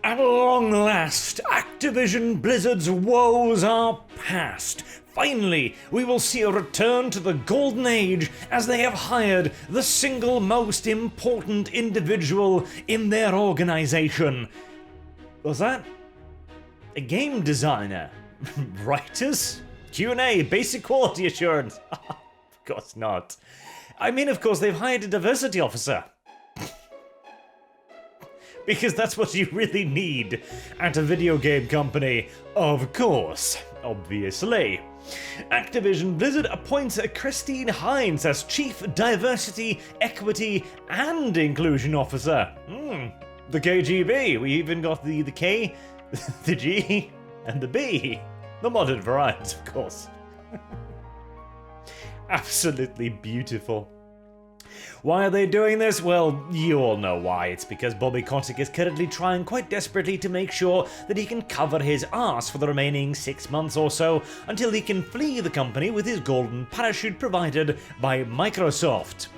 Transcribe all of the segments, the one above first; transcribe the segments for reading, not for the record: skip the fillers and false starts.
At long last, Activision Blizzard's woes are past. Finally, we will see a return to the golden age as they have hired the single most important individual in their organization. Was that a game designer? Writers? Q&A, basic quality assurance? Of course not. I mean, of course, they've hired a diversity officer. Because that's what you really need at a video game company, of course, obviously. Activision Blizzard appoints Christine Hines as Chief Diversity, Equity, and Inclusion Officer. The KGB. We even got the K, the G, and the B. The modern variants, of course. Absolutely beautiful. Why are they doing this? Well, you all know why. It's because Bobby Kotick is currently trying quite desperately to make sure that he can cover his ass for the remaining 6 months or so until he can flee the company with his golden parachute provided by Microsoft.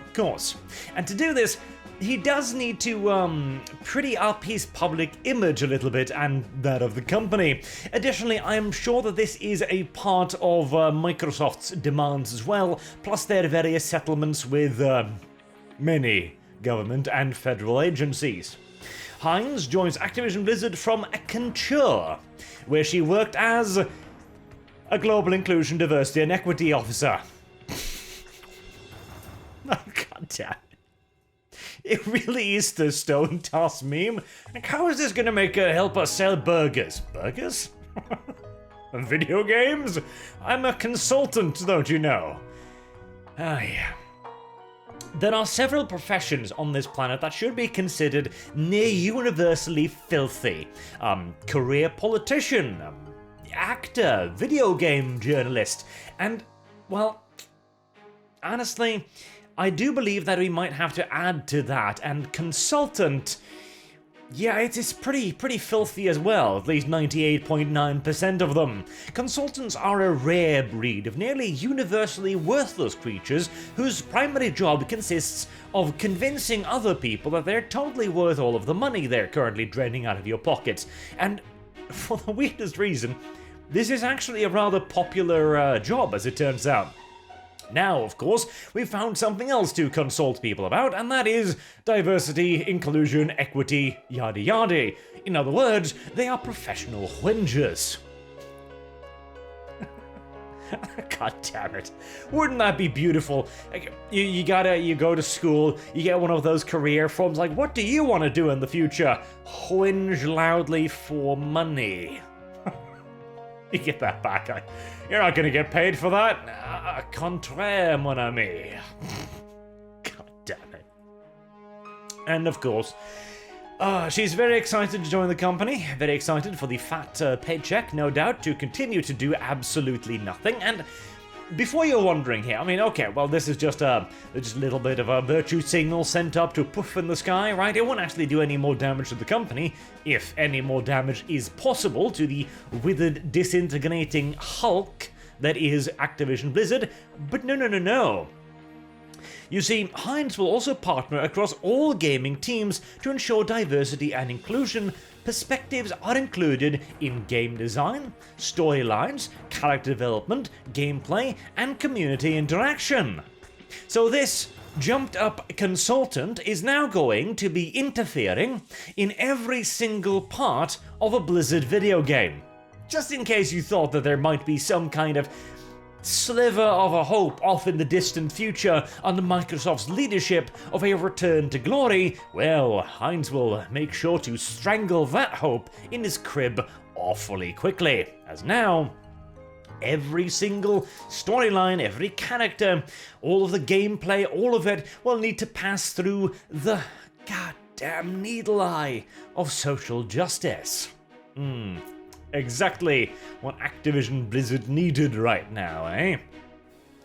Of course. And to do this, he does need to, pretty up his public image a little bit, and that of the company. Additionally, I am sure that this is a part of Microsoft's demands as well, plus their various settlements with many government and federal agencies. Hines joins Activision Blizzard from Accenture, where she worked as a Global Inclusion, Diversity and Equity Officer. Oh, god damn. It really is the stone toss meme. Like, how is this gonna help us sell burgers? Burgers? Video games? I'm a consultant, don't you know? Ah, yeah. There are several professions on this planet that should be considered near universally filthy. Career politician, actor, video game journalist, and, well, honestly, I do believe that we might have to add to that, and consultant, yeah, it is pretty filthy as well, at least 98.9% of them. Consultants are a rare breed of nearly universally worthless creatures whose primary job consists of convincing other people that they're totally worth all of the money they're currently draining out of your pockets. And for the weirdest reason, this is actually a rather popular job, as it turns out. Now, of course, we've found something else to consult people about, and that is diversity, inclusion, equity, yada yada. In other words, they are professional whingers. God damn it. Wouldn't that be beautiful? Like, you go to school, you get one of those career forms like, what do you want to do in the future? Whinge loudly for money. You get that back. You're not going to get paid for that. Contraire, mon ami. God damn it. And of course, she's very excited to join the company. Very excited for the fat paycheck, no doubt, to continue to do absolutely nothing. And before you're wondering here, I mean, okay, well, this is just a little bit of a virtue signal sent up to poof in the sky, right? It won't actually do any more damage to the company, if any more damage is possible to the withered, disintegrating hulk that is Activision Blizzard. But no. You see, Hines will also partner across all gaming teams to ensure diversity and inclusion. Perspectives are included in game design, storylines, character development, gameplay, and community interaction. So this jumped up consultant is now going to be interfering in every single part of a Blizzard video game. Just in case you thought that there might be some kind of sliver of a hope off in the distant future under Microsoft's leadership of a return to glory, well, Hines will make sure to strangle that hope in his crib awfully quickly, as now every single storyline, every character, all of the gameplay, all of it will need to pass through the goddamn needle eye of social justice. Exactly what Activision Blizzard needed right now, eh?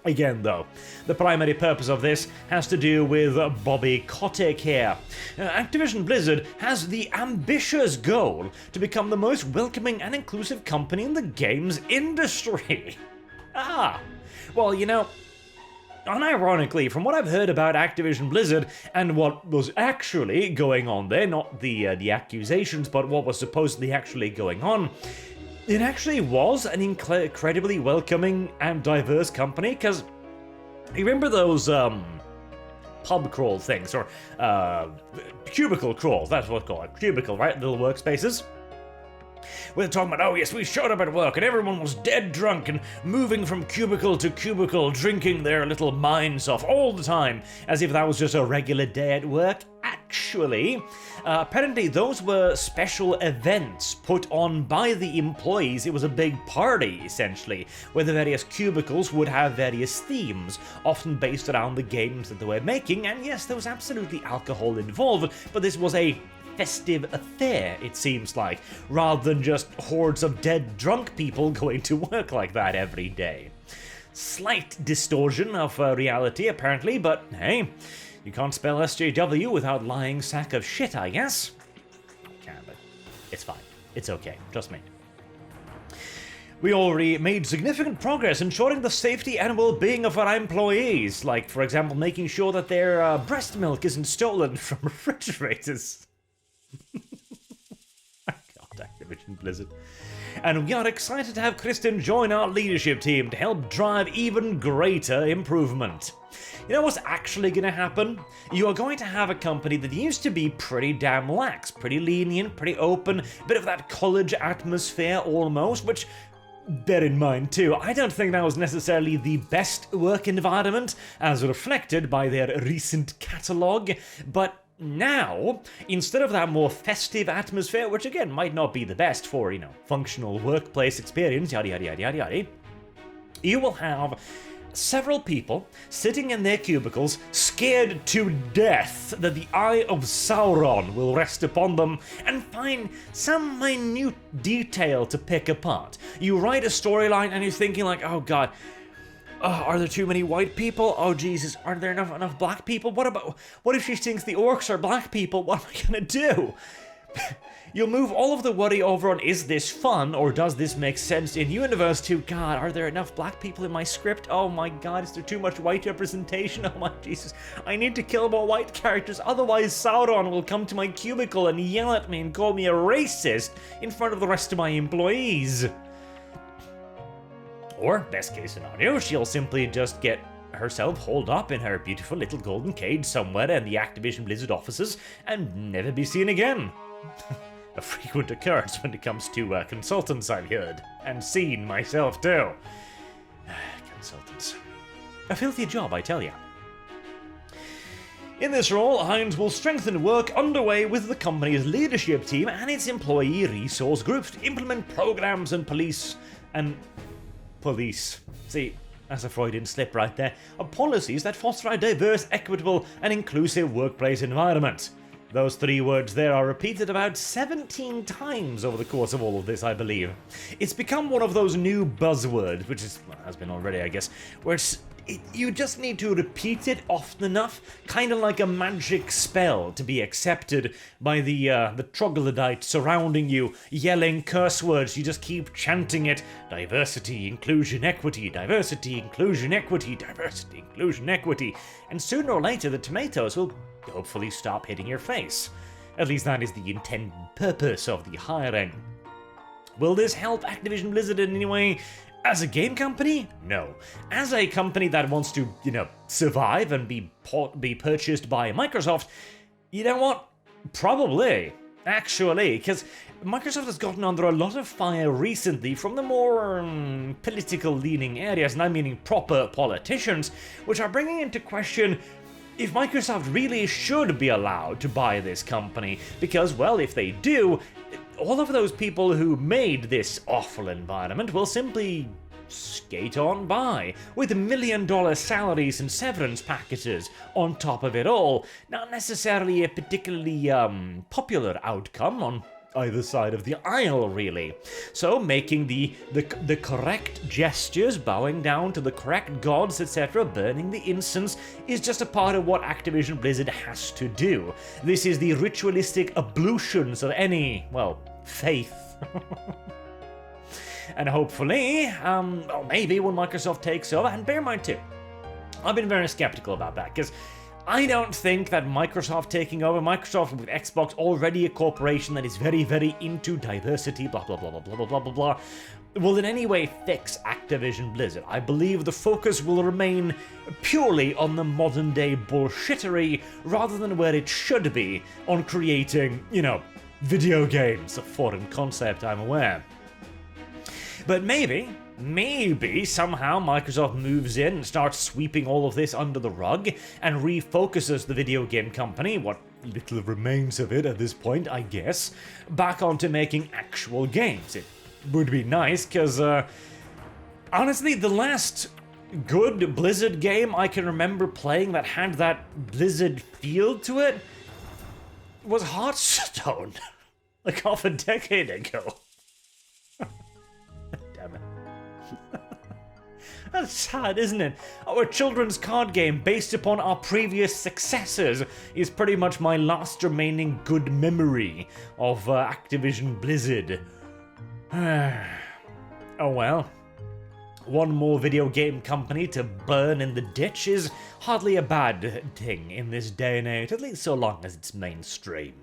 Again, though, the primary purpose of this has to do with Bobby Kotick here. Activision Blizzard has the ambitious goal to become the most welcoming and inclusive company in the games industry. Well, you know, Unironically, from what I've heard about Activision Blizzard and what was actually going on there, not the accusations, but what was supposedly actually going on, it actually was an incredibly welcoming and diverse company, because you remember those pub crawl things, or cubicle crawls, that's what it's called, cubicle, right? Little workspaces. We're talking about, oh yes, we showed up at work and everyone was dead drunk and moving from cubicle to cubicle, drinking their little minds off all the time, as if that was just a regular day at work. Actually, apparently those were special events put on by the employees. It was a big party, essentially, where the various cubicles would have various themes, often based around the games that they were making, and yes, there was absolutely alcohol involved, but this was a festive affair, it seems like, rather than just hordes of dead drunk people going to work like that every day. Slight distortion of reality, apparently, but hey, you can't spell SJW without lying sack of shit, I guess. Yeah, but it's fine. It's okay. Trust me. We already made significant progress ensuring the safety and well-being of our employees, like, for example, making sure that their breast milk isn't stolen from refrigerators. God, Activision Blizzard. And we are excited to have Kristen join our leadership team to help drive even greater improvement. You know what's actually going to happen? You are going to have a company that used to be pretty damn lax, pretty lenient, pretty open, a bit of that college atmosphere almost, which, bear in mind too, I don't think that was necessarily the best work environment, as reflected by their recent catalogue, but now, instead of that more festive atmosphere, which again might not be the best for, functional workplace experience, yada yada yada yada yada, you will have several people sitting in their cubicles, scared to death that the eye of Sauron will rest upon them, and find some minute detail to pick apart. You write a storyline and you're thinking like, oh god, are there too many white people? Oh Jesus, are there enough black people? What if she thinks the orcs are black people? What am I gonna do? You'll move all of the worry over on, is this fun, or does this make sense in universe, to, God, are there enough black people in my script? Oh my god, is there too much white representation? Oh my Jesus, I need to kill more white characters, otherwise Sauron will come to my cubicle and yell at me and call me a racist in front of the rest of my employees. Or, best case scenario, she'll simply just get herself holed up in her beautiful little golden cage somewhere in the Activision Blizzard offices and never be seen again. A frequent occurrence when it comes to consultants, I've heard, and seen myself too. Consultants. A filthy job, I tell ya. In this role, Hines will strengthen work underway with the company's leadership team and its employee resource groups to implement programs and police. See, that's a Freudian slip right there. Of policies that foster a diverse, equitable, and inclusive workplace environment. Those three words there are repeated about 17 times over the course of all of this, I believe. It's become one of those new buzzwords, which has been already, I guess, where you just need to repeat it often enough, kind of like a magic spell, to be accepted by the troglodytes surrounding you, yelling curse words. You just keep chanting it. Diversity, inclusion, equity, diversity, inclusion, equity, diversity, inclusion, equity. And sooner or later, the tomatoes will hopefully stop hitting your face. At least that is the intended purpose of the hiring. Will this help Activision Blizzard in any way? As a game company? No. As a company that wants to, survive and be purchased by Microsoft, you know what? Probably. Actually, because Microsoft has gotten under a lot of fire recently from the more political-leaning areas, and I'm meaning proper politicians, which are bringing into question if Microsoft really should be allowed to buy this company, because, well, if they do, all of those people who made this awful environment will simply skate on by, with $1 million salaries and severance packages on top of it all. Not necessarily a particularly popular outcome on either side of the aisle, really. So making the correct gestures, bowing down to the correct gods, etc., burning the incense, is just a part of what Activision Blizzard has to do. This is the ritualistic ablutions of any, well, faith. And hopefully, maybe when Microsoft takes over, and bear in mind too, I've been very skeptical about that, because I don't think that Microsoft taking over, Microsoft with Xbox, already a corporation that is very, very into diversity, blah, blah, blah, blah, blah, blah, blah, blah, blah, will in any way fix Activision Blizzard. I believe the focus will remain purely on the modern day bullshittery, rather than where it should be, on creating, you know, video games. A foreign concept, I'm aware. But maybe somehow Microsoft moves in and starts sweeping all of this under the rug and refocuses the video game company, what little remains of it at this point, I guess, back onto making actual games. It would be nice, because, honestly, the last good Blizzard game I can remember playing that had that Blizzard feel to it was Hearthstone, like half a decade ago. Damn it. That's sad, isn't it? Our children's card game, based upon our previous successes, is pretty much my last remaining good memory of Activision Blizzard. Oh well. One more video game company to burn in the ditch is hardly a bad thing in this day and age, at least so long as it's mainstream.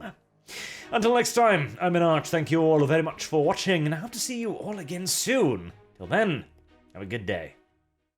Until next time, I'm Arch. Thank you all very much for watching, and I hope to see you all again soon. Till then, have a good day.